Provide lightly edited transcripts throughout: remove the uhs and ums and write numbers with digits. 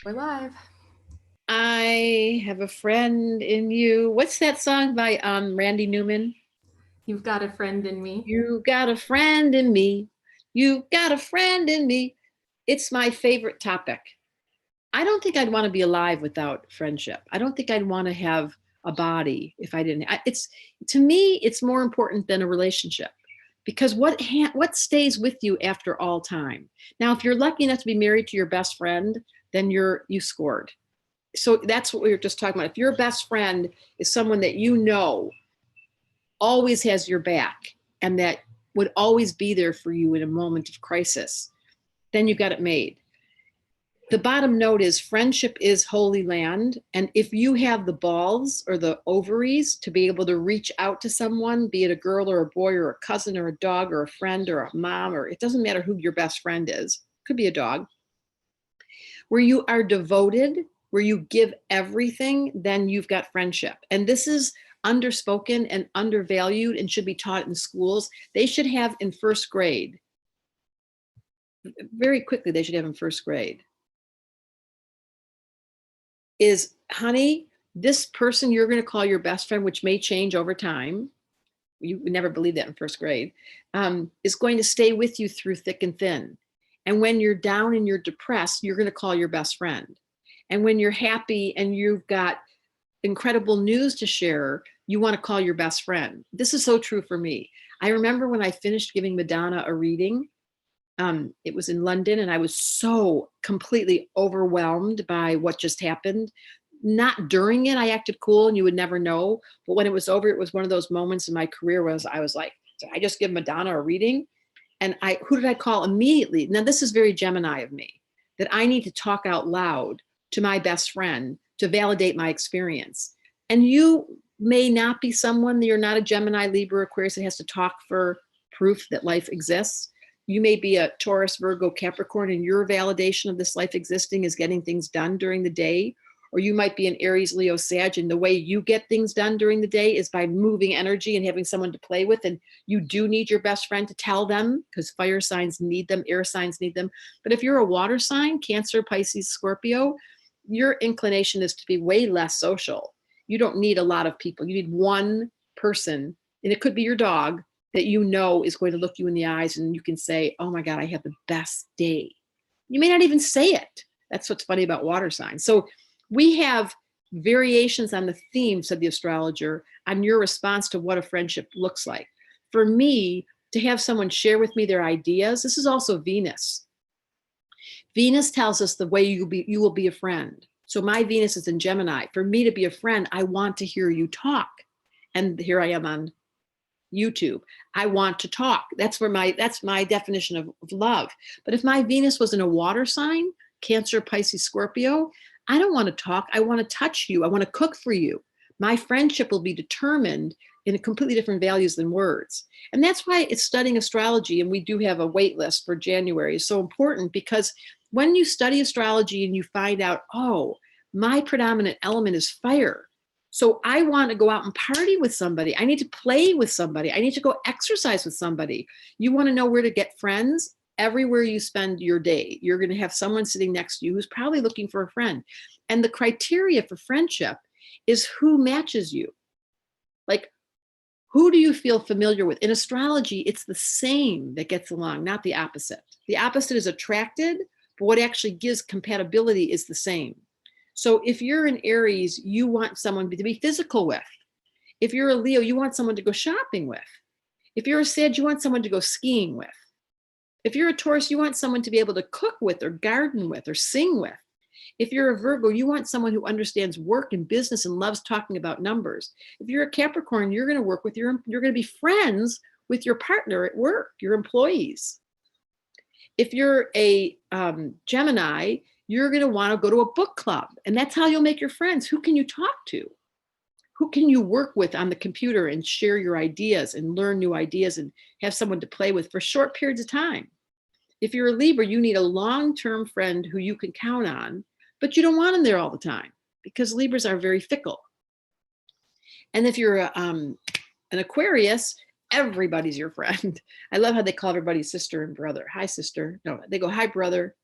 We're live. I have a friend in you. What's that song by Randy Newman? You've got a friend in me. You got a friend in me. You got a friend in me. It's my favorite topic. I don't think I'd want to be alive without friendship. I don't think I'd want to have a body if I didn't. It's to me, it's more important than a relationship because what stays with you after all time? Now, if you're lucky enough to be married to your best friend, then you scored. So that's what we were just talking about. If your best friend is someone that you know always has your back and that would always be there for you in a moment of crisis, then you got it made. The bottom note is friendship is holy land. And if you have the balls or the ovaries to be able to reach out to someone, be it a girl or a boy or a cousin or a dog or a friend or a mom, or it doesn't matter who your best friend is, could be a dog, where you are devoted, where you give everything, then you've got friendship. And this is underspoken and undervalued and should be taught in schools. They should have in first grade, very quickly, they should have in first grade, is, honey, this person you're going to call your best friend, which may change over time, you would never believe that in first grade, is going to stay with you through thick and thin. And when you're down and you're depressed, you're going to call your best friend. And when you're happy and you've got incredible news to share, you want to call your best friend. This is so true for me. I remember when I finished giving Madonna a reading, it was in London, and I was so completely overwhelmed by what just happened. Not during it, I acted cool and you would never know. But when it was over, it was one of those moments in my career where I was like, did I just give Madonna a reading? And who did I call immediately? Now, this is very Gemini of me, that I need to talk out loud to my best friend to validate my experience. And you may not be someone, you're not a Gemini, Libra, Aquarius that has to talk for proof that life exists. You may be a Taurus, Virgo, Capricorn, and your validation of this life existing is getting things done during the day. Or you might be an Aries, Leo, Sag, and the way you get things done during the day is by moving energy and having someone to play with. And you do need your best friend to tell them, because fire signs need them, air signs need them. But if you're a water sign, Cancer, Pisces, Scorpio, your inclination is to be way less social. You don't need a lot of people. You need one person, and it could be your dog, that you know is going to look you in the eyes and you can say, oh my God, I have the best day. You may not even say it. That's what's funny about water signs. So we have variations on the theme, said the astrologer, on your response to what a friendship looks like. For me, to have someone share with me their ideas, this is also Venus. Venus tells us the way you will be a friend. So my Venus is in Gemini. For me to be a friend, I want to hear you talk. And here I am on YouTube. I want to talk. That's my definition of love. But if my Venus was in a water sign, Cancer, Pisces, Scorpio, I don't want to talk. I want to touch you. I want to cook for you. My friendship will be determined in a completely different values than words. And that's why it's studying astrology. And we do have a wait list for January is so important, because when you study astrology and you find out, oh, my predominant element is fire. So I want to go out and party with somebody. I need to play with somebody. I need to go exercise with somebody. You want to know where to get friends? Everywhere you spend your day, you're going to have someone sitting next to you who's probably looking for a friend. And the criteria for friendship is who matches you. Like, who do you feel familiar with? In astrology, it's the same that gets along, not the opposite. The opposite is attracted, but what actually gives compatibility is the same. So if you're an Aries, you want someone to be physical with. If you're a Leo, you want someone to go shopping with. If you're a Sag, you want someone to go skiing with. If you're a Taurus, you want someone to be able to cook with or garden with or sing with. If you're a Virgo, you want someone who understands work and business and loves talking about numbers. If you're a Capricorn, you're going to work with you're going to be friends with your partner at work, your employees. If you're a Gemini, you're going to want to go to a book club, and that's how you'll make your friends. Who can you talk to? Who can you work with on the computer and share your ideas and learn new ideas and have someone to play with for short periods of time? If you're a Libra, you need a long-term friend who you can count on, but you don't want them there all the time because Libras are very fickle. And if you're an Aquarius, everybody's your friend. I love how they call everybody sister and brother. Hi, sister. No, they go, hi, brother.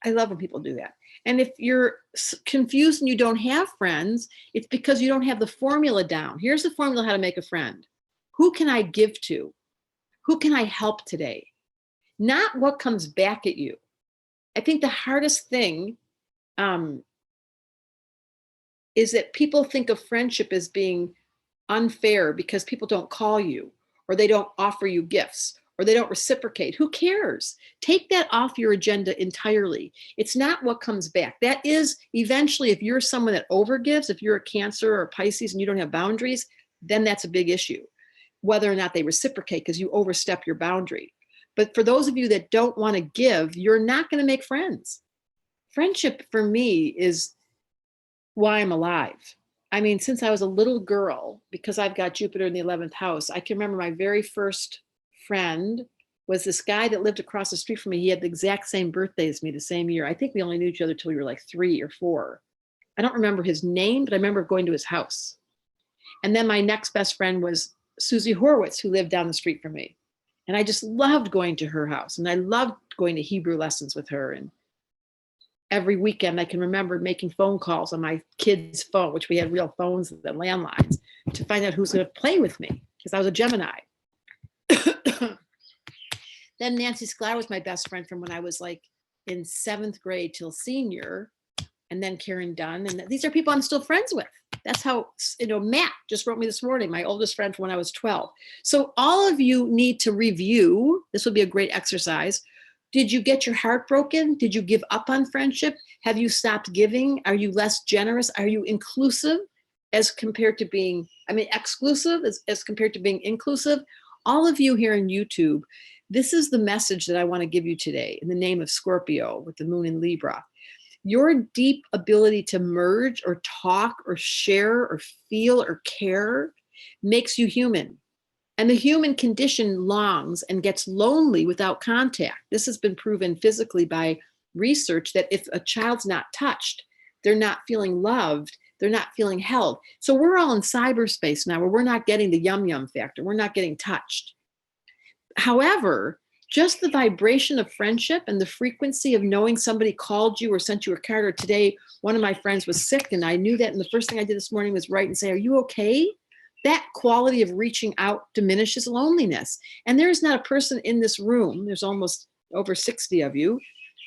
I love when people do that. And if you're confused and you don't have friends, it's because you don't have the formula down. Here's the formula how to make a friend. Who can I give to? Who can I help today? Not what comes back at you. I think the hardest thing is that people think of friendship as being unfair because people don't call you, or they don't offer you gifts, or they don't reciprocate. Who cares? Take that off your agenda entirely. It's not what comes back. That is eventually, if you're someone that overgives, if you're a Cancer or a Pisces and you don't have boundaries, then that's a big issue, whether or not they reciprocate because you overstep your boundary. But for those of you that don't want to give, you're not going to make friends. Friendship for me is why I'm alive. I mean, since I was a little girl, because I've got Jupiter in the 11th house, I can remember my very first friend was this guy that lived across the street from me. He had the exact same birthday as me, the same year. I think we only knew each other till we were like 3 or 4. I don't remember his name, but I remember going to his house. And then my next best friend was Susie Horwitz, who lived down the street from me. And I just loved going to her house. And I loved going to Hebrew lessons with her. And every weekend I can remember making phone calls on my kid's phone, which we had real phones and landlines, to find out who's going to play with me because I was a Gemini. Then Nancy Sklar was my best friend from when I was like in 7th grade till senior. And then Karen Dunn. And these are people I'm still friends with. That's how, Matt just wrote me this morning, my oldest friend from when I was 12. So all of you need to review. This would be a great exercise. Did you get your heart broken? Did you give up on friendship? Have you stopped giving? Are you less generous? Are you inclusive as compared to being, exclusive as compared to being inclusive? All of you here on YouTube, this is the message that I want to give you today in the name of Scorpio with the moon in Libra. Your deep ability to merge or talk or share or feel or care makes you human. And the human condition longs and gets lonely without contact. This has been proven physically by research that if a child's not touched, they're not feeling loved, they're not feeling held. So we're all in cyberspace now where we're not getting the yum yum factor. We're not getting touched. However, just the vibration of friendship and the frequency of knowing somebody called you or sent you a card, or today, one of my friends was sick and I knew that. And the first thing I did this morning was write and say, are you okay? That quality of reaching out diminishes loneliness. And there's not a person in this room, there's almost over 60 of you,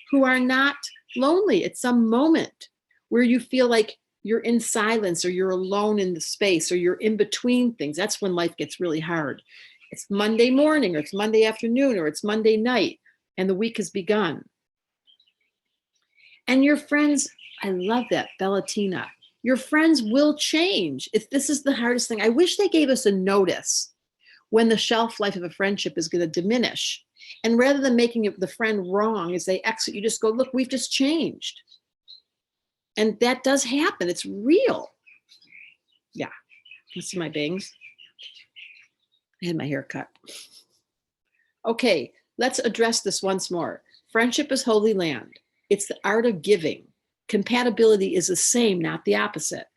who are not lonely at some moment where you feel like you're in silence or you're alone in the space or you're in between things. That's when life gets really hard. It's Monday morning or it's Monday afternoon or it's Monday night and the week has begun. And your friends, I love that, Bellatina. Your friends will change. This is the hardest thing. I wish they gave us a notice when the shelf life of a friendship is going to diminish. And rather than making the friend wrong as they exit, you just go, look, we've just changed. And that does happen. It's real. Yeah. You see my bangs? I had my hair cut. Okay, let's address this once more. Friendship is holy land. It's the art of giving. Compatibility is the same, not the opposite.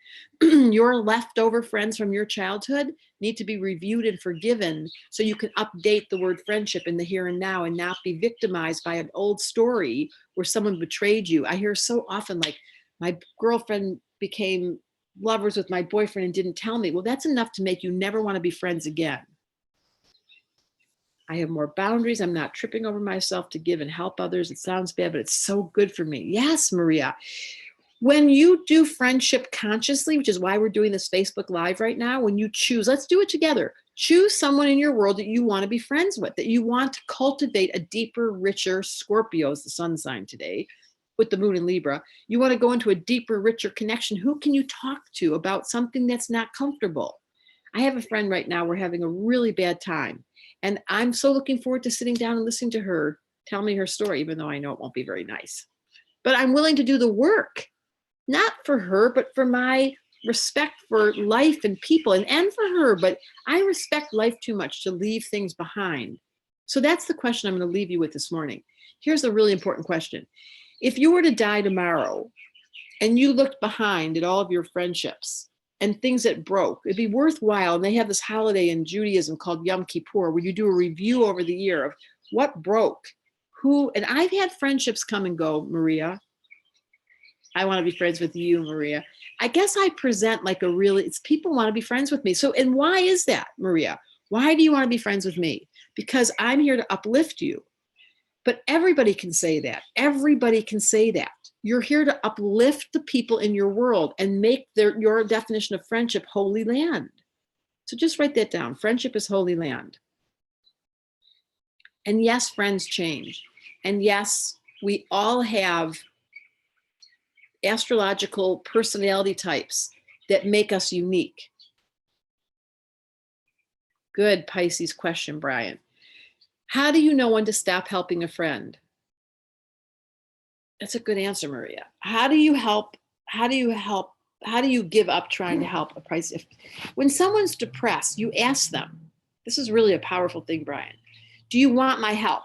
Your leftover friends from your childhood need to be reviewed and forgiven so you can update the word friendship in the here and now and not be victimized by an old story where someone betrayed you. I hear so often, like, my girlfriend became lovers with my boyfriend and didn't tell me. Well, that's enough to make you never want to be friends again. I have more boundaries. I'm not tripping over myself to give and help others. It sounds bad, but it's so good for me. Yes, Maria. When you do friendship consciously, which is why we're doing this Facebook Live right now, when you choose, let's do it together. Choose someone in your world that you want to be friends with, that you want to cultivate a deeper, richer, Scorpio is the sun sign today, with the moon in Libra. You want to go into a deeper, richer connection. Who can you talk to about something that's not comfortable? I have a friend right now, we're having a really bad time. And I'm so looking forward to sitting down and listening to her tell me her story, even though I know it won't be very nice. But I'm willing to do the work, not for her, but for my respect for life and people, and for her. But I respect life too much to leave things behind. So that's the question I'm going to leave you with this morning. Here's a really important question. If you were to die tomorrow and you looked behind at all of your friendships and things that broke, it'd be worthwhile. And they have this holiday in Judaism called Yom Kippur, where you do a review over the year of what broke, and I've had friendships come and go, Maria. I want to be friends with you, Maria. I guess I present like it's people want to be friends with me. So, and why is that, Maria? Why do you want to be friends with me? Because I'm here to uplift you. But everybody can say that. Everybody can say that. You're here to uplift the people in your world and make your definition of friendship holy land. So just write that down. Friendship is holy land. And yes, friends change. And yes, we all have astrological personality types that make us unique. Good Pisces question, Brian. How do you know when to stop helping a friend? That's a good answer, Maria. How do you give up trying to help a Pisces? When someone's depressed, you ask them. This is really a powerful thing, Brian. Do you want my help?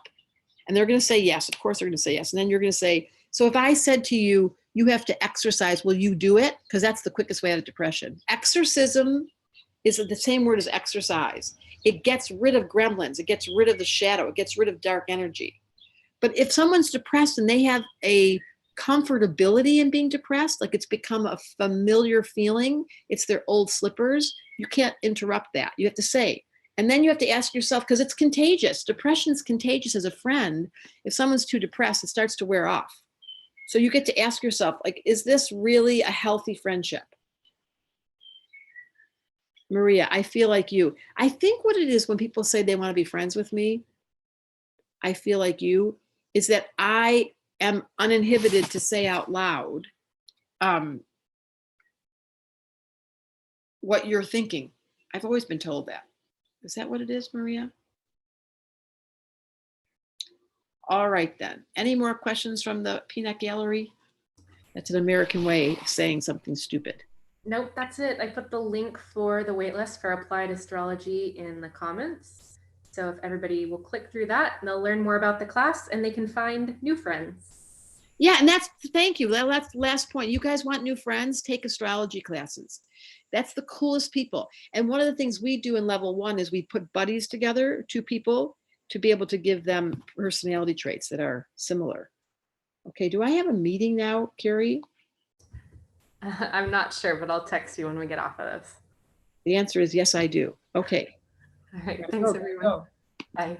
And they're going to say yes. Of course, they're going to say yes. And then you're going to say, so if I said to you, you have to exercise, will you do it? Because that's the quickest way out of depression. Exorcism is the same word as exercise. It gets rid of gremlins. It gets rid of the shadow. It gets rid of dark energy. But if someone's depressed and they have a comfortability in being depressed, like it's become a familiar feeling, it's their old slippers, you can't interrupt that. You have to say, and then you have to ask yourself, because it's contagious. Depression is contagious as a friend. If someone's too depressed, it starts to wear off. So you get to ask yourself, like, is this really a healthy friendship? Maria, I feel like you. I think what it is when people say they want to be friends with me, I feel like you, is that I am uninhibited to say out loud what you're thinking. I've always been told that. Is that what it is, Maria? All right, then. Any more questions from the peanut gallery? That's an American way of saying something stupid. Nope, that's it. I put the link for the waitlist for Applied Astrology in the comments. So if everybody will click through that, they'll learn more about the class and they can find new friends. Yeah, and thank you. That's the last point. You guys want new friends? Take astrology classes. That's the coolest people. And one of the things we do in level 1 is we put buddies together, 2 people, to be able to give them personality traits that are similar. Okay, do I have a meeting now, Carrie? I'm not sure, but I'll text you when we get off of this. The answer is yes, I do. Okay. All right, thanks everyone. Bye.